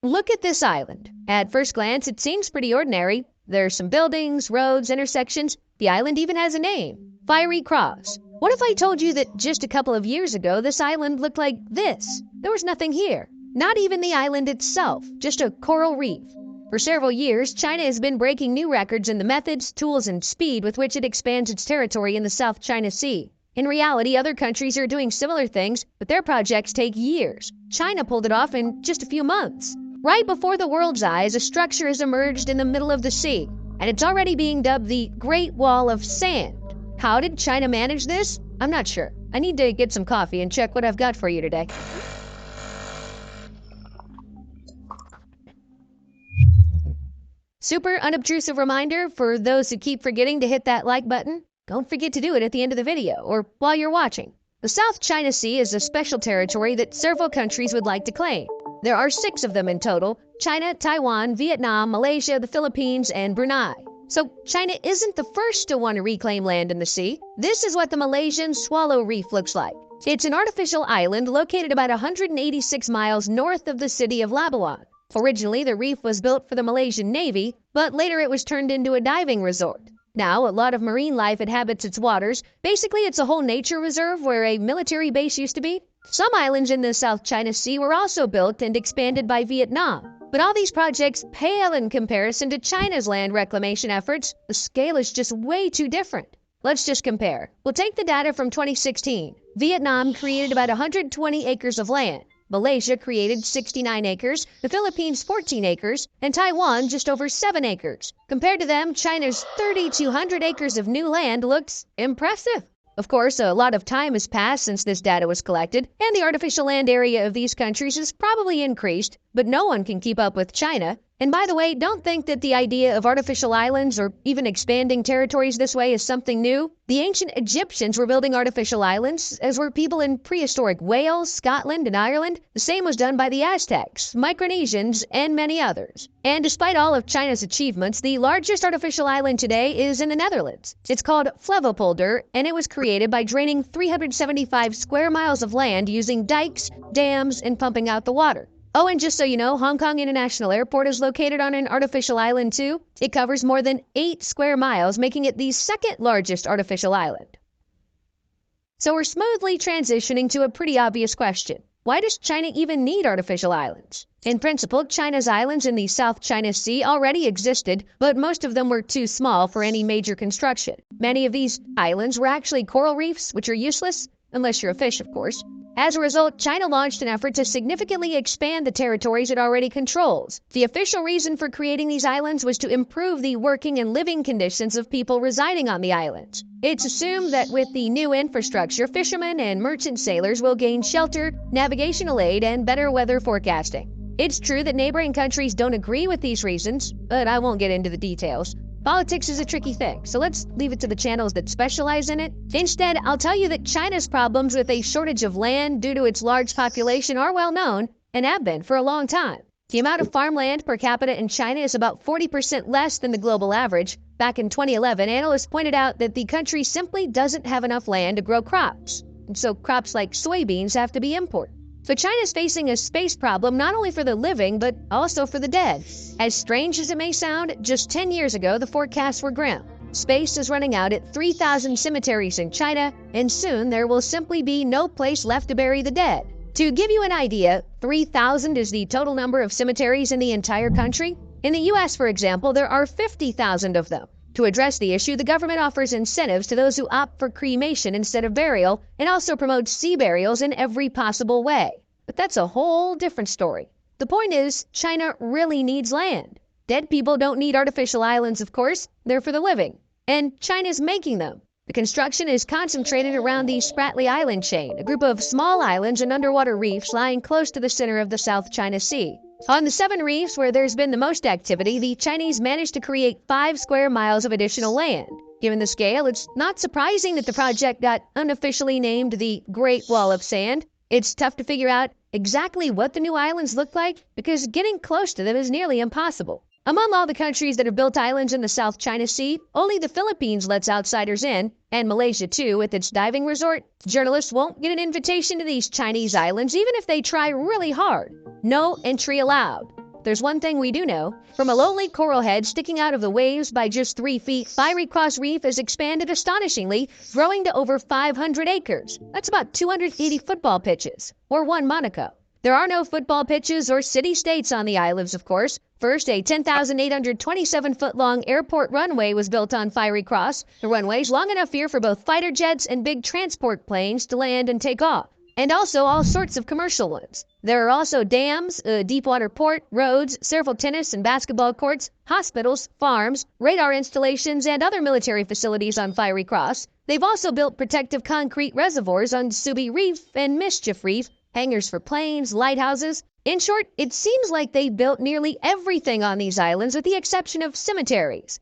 Look at this island. At first glance, it seems pretty ordinary. There's some buildings, roads, intersections. The island even has a name, Fiery Cross. What if I told you that just a couple of years ago, this island looked like this? There was nothing here. Not even the island itself, just a coral reef. For several years, China has been breaking new records in the methods, tools, and speed with which it expands its territory in the South China Sea. In reality, other countries are doing similar things, but their projects take years. China pulled it off in just a few months. Right before the world's eyes, a structure has emerged in the middle of the sea, and it's already being dubbed the Great Wall of Sand. How did China manage this? I'm not sure. I need to get some coffee and check what I've got for you today. Super unobtrusive reminder for those who keep forgetting to hit that like button. Don't forget to do it at the end of the video or while you're watching. The South China Sea is a special territory that several countries would like to claim. There are 6 of them in total: China, Taiwan, Vietnam, Malaysia, the Philippines, and Brunei. So China isn't the first to want to reclaim land in the sea. This is what the Malaysian Swallow Reef looks like. It's an artificial island located about 186 miles north of the city of Labuan. Originally, the reef was built for the Malaysian Navy, but later it was turned into a diving resort. Now, a lot of marine life inhabits its waters. Basically, it's a whole nature reserve where a military base used to be. Some islands in the South China Sea were also built and expanded by Vietnam. But all these projects pale in comparison to China's land reclamation efforts. The scale is just way too different. Let's just compare. We'll take the data from 2016. Vietnam created about 120 acres of land. Malaysia created 69 acres, the Philippines 14 acres, and Taiwan just over 7 acres. Compared to them, China's 3,200 acres of new land looks impressive. Of course, a lot of time has passed since this data was collected, and the artificial land area of these countries has probably increased, but no one can keep up with China. And by the way, don't think that the idea of artificial islands or even expanding territories this way is something new. The ancient Egyptians were building artificial islands, as were people in prehistoric Wales, Scotland, and Ireland. The same was done by the Aztecs, Micronesians, and many others. And despite all of China's achievements, the largest artificial island today is in the Netherlands. It's called Flevopolder, and it was created by draining 375 square miles of land using dikes, dams, and pumping out the water. Oh, and just so you know, Hong Kong International Airport is located on an artificial island too. It covers more than 8 square miles, making it the 2nd largest artificial island. So we're smoothly transitioning to a pretty obvious question. Why does China even need artificial islands? In principle, China's islands in the South China Sea already existed, but most of them were too small for any major construction. Many of these islands were actually coral reefs, which are useless, unless you're a fish, of course. As a result, China launched an effort to significantly expand the territories it already controls. The official reason for creating these islands was to improve the working and living conditions of people residing on the islands. It's assumed that with the new infrastructure, fishermen and merchant sailors will gain shelter, navigational aid, and better weather forecasting. It's true that neighboring countries don't agree with these reasons, but I won't get into the details. Politics is a tricky thing, so let's leave it to the channels that specialize in it. Instead, I'll tell you that China's problems with a shortage of land due to its large population are well known and have been for a long time. The amount of farmland per capita in China is about 40% less than the global average. Back in 2011, analysts pointed out that the country simply doesn't have enough land to grow crops, and so crops like soybeans have to be imported. So China's facing a space problem not only for the living, but also for the dead. As strange as it may sound, just 10 years ago, the forecasts were grim. Space is running out at 3,000 cemeteries in China, and soon there will simply be no place left to bury the dead. To give you an idea, 3,000 is the total number of cemeteries in the entire country. In the US, for example, there are 50,000 of them. To address the issue, the government offers incentives to those who opt for cremation instead of burial, and also promotes sea burials in every possible way. But that's a whole different story. The point is, China really needs land. Dead people don't need artificial islands, of course. They're for the living. And China's making them. The construction is concentrated around the Spratly Island chain, a group of small islands and underwater reefs lying close to the center of the South China Sea. On the 7 reefs where there's been the most activity, the Chinese managed to create 5 square miles of additional land. Given the scale, it's not surprising that the project got unofficially named the Great Wall of Sand. It's tough to figure out exactly what the new islands look like because getting close to them is nearly impossible. Among all the countries that have built islands in the South China Sea, only the Philippines lets outsiders in, and Malaysia too with its diving resort. Journalists won't get an invitation to these Chinese islands even if they try really hard. No entry allowed. there's one thing we do know. From a lowly coral head sticking out of the waves by just 3 feet, Fiery Cross Reef has expanded astonishingly, growing to over 500 acres. That's about 280 football pitches, or one Monaco. There are no football pitches or city-states on the islands, of course. First, a 10,827-foot-long airport runway was built on Fiery Cross. The runway's long enough here for both fighter jets and big transport planes to land and take off, and also all sorts of commercial ones. There are also dams, a deep-water port, roads, several tennis and basketball courts, hospitals, farms, radar installations, and other military facilities on Fiery Cross. They've also built protective concrete reservoirs on Subi Reef and Mischief Reef, hangars for planes, lighthouses. In short, it seems like they built nearly everything on these islands with the exception of cemeteries.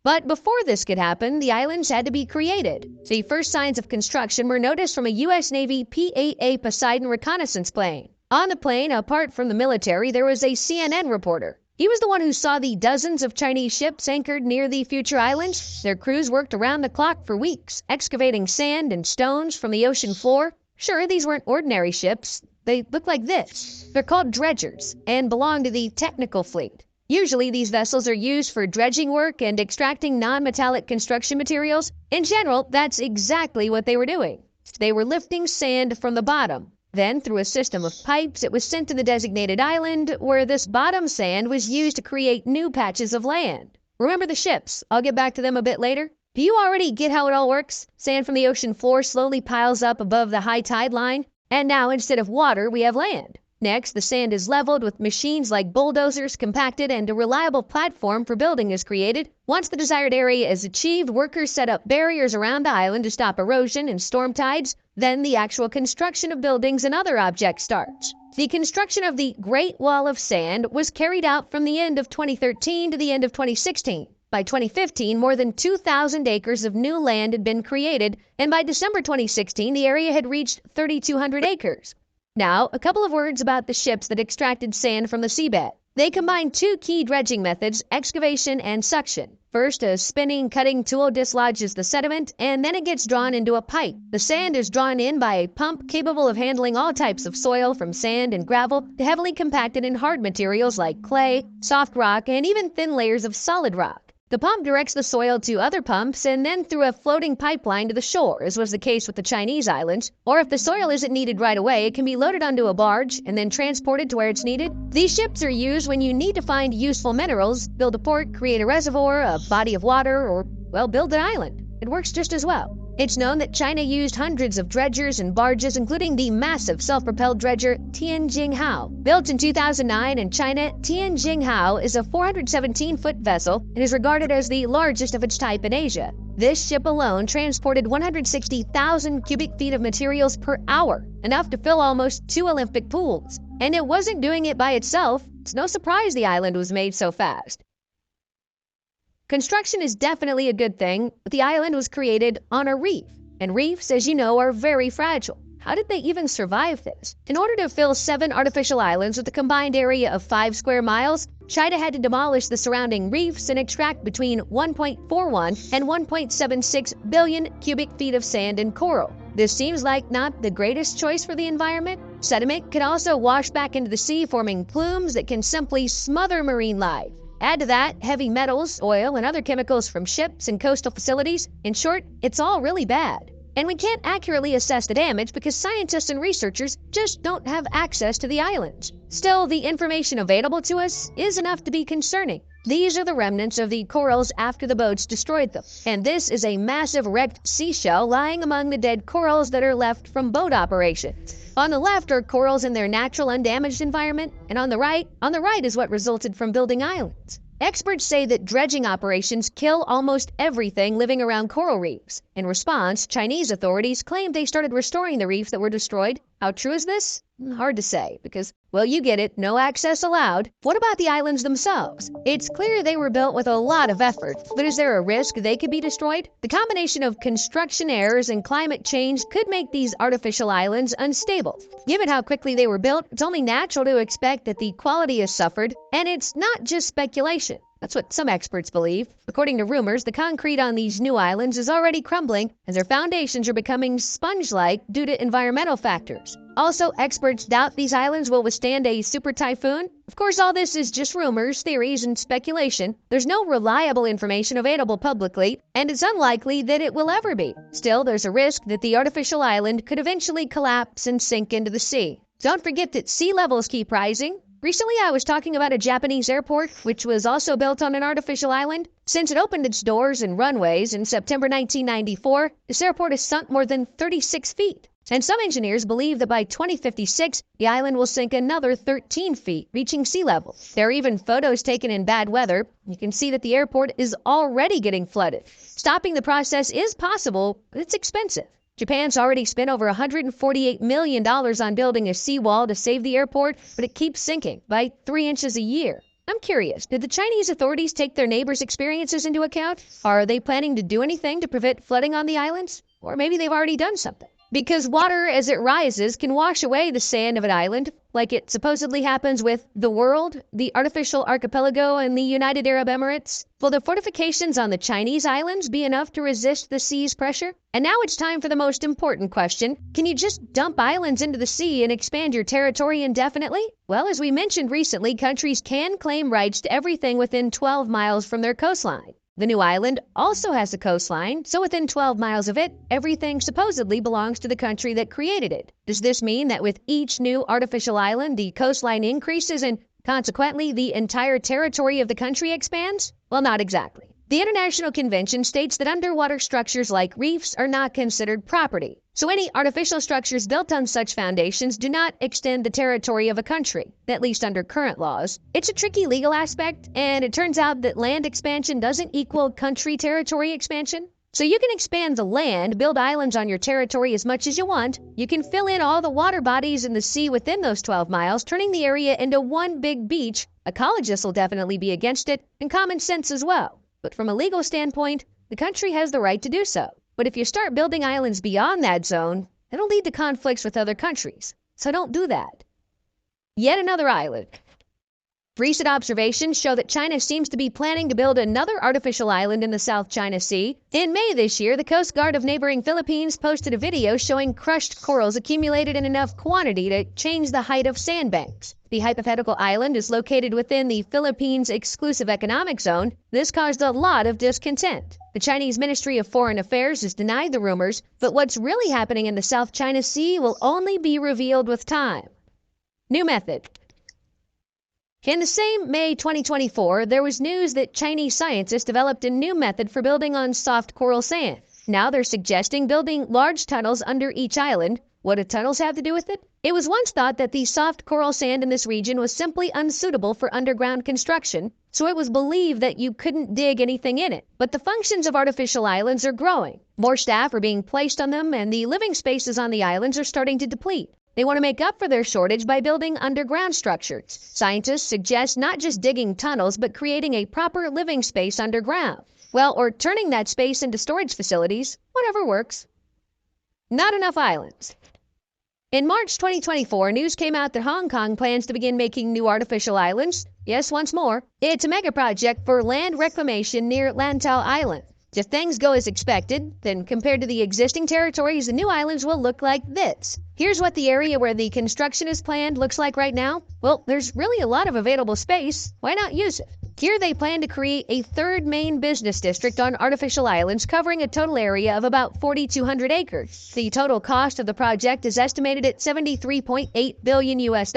But before this could happen, the islands had to be created. The first signs of construction were noticed from a U.S. Navy P-8A Poseidon reconnaissance plane. On the plane, apart from the military, there was a CNN reporter. He was the one who saw the dozens of Chinese ships anchored near the future islands. Their crews worked around the clock for weeks, excavating sand and stones from the ocean floor. Sure, these weren't ordinary ships. They look like this. They're called dredgers and belong to the technical fleet. Usually these vessels are used for dredging work and extracting non-metallic construction materials. In general, that's exactly what they were doing. They were lifting sand from the bottom. Then, through a system of pipes, it was sent to the designated island, where this bottom sand was used to create new patches of land. Remember the ships. I'll get back to them a bit later. Do you already get how it all works? Sand from the ocean floor slowly piles up above the high tide line, and now instead of water, we have land. Next, the sand is leveled with machines like bulldozers, compacted, and a reliable platform for building is created. Once the desired area is achieved, workers set up barriers around the island to stop erosion and storm tides. Then the actual construction of buildings and other objects starts. The construction of the Great Wall of Sand was carried out from the end of 2013 to the end of 2016. By 2015, more than 2,000 acres of new land had been created, and by December 2016, the area had reached 3,200 acres. Now, a couple of words about the ships that extracted sand from the seabed. They combined two key dredging methods, excavation and suction. First, a spinning, cutting tool dislodges the sediment, and then it gets drawn into a pipe. The sand is drawn in by a pump capable of handling all types of soil, from sand and gravel to heavily compacted and hard materials like clay, soft rock, and even thin layers of solid rock. The pump directs the soil to other pumps and then through a floating pipeline to the shore, as was the case with the Chinese islands. Or if the soil isn't needed right away, it can be loaded onto a barge and then transported to where it's needed. These ships are used when you need to find useful minerals, build a port, create a reservoir, a body of water, or, well, build an island. It works just as well. It's known that China used hundreds of dredgers and barges, including the massive self-propelled dredger Tianjinghao. Built in 2009 in China, Tianjinghao is a 417-foot vessel and is regarded as the largest of its type in Asia. This ship alone transported 160,000 cubic feet of materials per hour, enough to fill almost 2 Olympic pools. And it wasn't doing it by itself. It's no surprise the island was made so fast. Construction is definitely a good thing, but the island was created on a reef, and reefs, as you know, are very fragile. How did they even survive this? In order to fill 7 artificial islands with a combined area of 5 square miles, China had to demolish the surrounding reefs and extract between 1.41 and 1.76 billion cubic feet of sand and coral. This seems like not the greatest choice for the environment. Sediment can also wash back into the sea, forming plumes that can simply smother marine life. Add to that heavy metals, oil, and other chemicals from ships and coastal facilities. In short, it's all really bad. And we can't accurately assess the damage because scientists and researchers just don't have access to the islands. Still, the information available to us is enough to be concerning. These are the remnants of the corals after the boats destroyed them. And this is a massive wrecked seashell lying among the dead corals that are left from boat operations. On the left are corals in their natural undamaged environment, and on the right is what resulted from building islands. Experts say that dredging operations kill almost everything living around coral reefs. In response, Chinese authorities claimed they started restoring the reefs that were destroyed. How true is this? Hard to say, because, well, you get it, no access allowed. What about the islands themselves? It's clear they were built with a lot of effort, but is there a risk they could be destroyed? The combination of construction errors and climate change could make these artificial islands unstable. Given how quickly they were built, it's only natural to expect that the quality has suffered, and it's not just speculation. That's what some experts believe. According to rumors, the concrete on these new islands is already crumbling as their foundations are becoming sponge-like due to environmental factors. Also, experts doubt these islands will withstand a super typhoon. Of course, all this is just rumors, theories, and speculation. There's no reliable information available publicly, and it's unlikely that it will ever be. Still, there's a risk that the artificial island could eventually collapse and sink into the sea. Don't forget that sea levels keep rising. Recently, I was talking about a Japanese airport, which was also built on an artificial island. Since it opened its doors and runways in September 1994, this airport has sunk more than 36 feet. And some engineers believe that by 2056, the island will sink another 13 feet, reaching sea level. There are even photos taken in bad weather. You can see that the airport is already getting flooded. Stopping the process is possible, but it's expensive. Japan's already spent over $148 million on building a seawall to save the airport, but it keeps sinking by 3 inches a year. I'm curious, did the Chinese authorities take their neighbors' experiences into account? Are they planning to do anything to prevent flooding on the islands? Or maybe they've already done something. Because water, as it rises, can wash away the sand of an island, like it supposedly happens with the world, the artificial archipelago, and the United Arab Emirates. Will the fortifications on the Chinese islands be enough to resist the sea's pressure? And now it's time for the most important question. Can you just dump islands into the sea and expand your territory indefinitely? Well, as we mentioned recently, countries can claim rights to everything within 12 miles from their coastline. The new island also has a coastline, so within 12 miles of it, everything supposedly belongs to the country that created it. Does this mean that with each new artificial island, the coastline increases and consequently the entire territory of the country expands? Well, not exactly. The International Convention states that underwater structures like reefs are not considered property. So any artificial structures built on such foundations do not extend the territory of a country, at least under current laws. It's a tricky legal aspect, and it turns out that land expansion doesn't equal country territory expansion. So you can expand the land, build islands on your territory as much as you want. You can fill in all the water bodies in the sea within those 12 miles, turning the area into one big beach. Ecologists will definitely be against it, and common sense as well. But from a legal standpoint, the country has the right to do so. But if you start building islands beyond that zone, it'll lead to conflicts with other countries. So don't do that. Yet another island. Recent observations show that China seems to be planning to build another artificial island in the South China Sea. In May this year, the Coast Guard of neighboring Philippines posted a video showing crushed corals accumulated in enough quantity to change the height of sandbanks. The hypothetical island is located within the Philippines' exclusive economic zone. This caused a lot of discontent. The Chinese Ministry of Foreign Affairs has denied the rumors, but what's really happening in the South China Sea will only be revealed with time. New method. In the same May 2024, there was news that Chinese scientists developed a new method for building on soft coral sand. Now they're suggesting building large tunnels under each island. What do tunnels have to do with it? It was once thought that the soft coral sand in this region was simply unsuitable for underground construction, so it was believed that you couldn't dig anything in it. But the functions of artificial islands are growing. More staff are being placed on them, and the living spaces on the islands are starting to deplete. They want to make up for their shortage by building underground structures. Scientists suggest not just digging tunnels, but creating a proper living space underground. Well, or turning that space into storage facilities, whatever works. Not enough islands. In March 2024, news came out that Hong Kong plans to begin making new artificial islands. Yes, once more. It's a mega project for land reclamation near Lantau Island. If things go as expected, then compared to the existing territories, the new islands will look like this. Here's what the area where the construction is planned looks like right now. Well, there's really a lot of available space. Why not use it? Here they plan to create a third main business district on artificial islands covering a total area of about 4,200 acres. The total cost of the project is estimated at $73.8 billion US.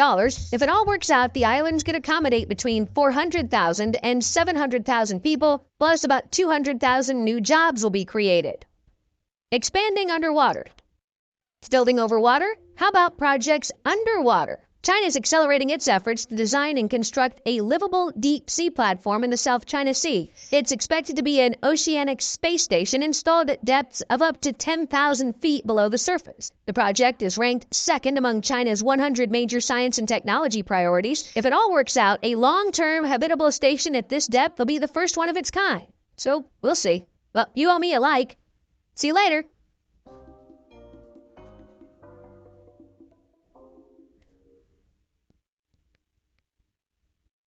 If it all works out, the islands could accommodate between 400,000 and 700,000 people, plus about 200,000 new jobs will be created. Expanding underwater. Building over water? How about projects underwater? China is accelerating its efforts to design and construct a livable deep sea platform in the South China Sea. It's expected to be an oceanic space station installed at depths of up to 10,000 feet below the surface. The project is ranked second among China's 100 major science and technology priorities. If it all works out, a long-term habitable station at this depth will be the first one of its kind. So, we'll see. Well, you owe me a like. See you later.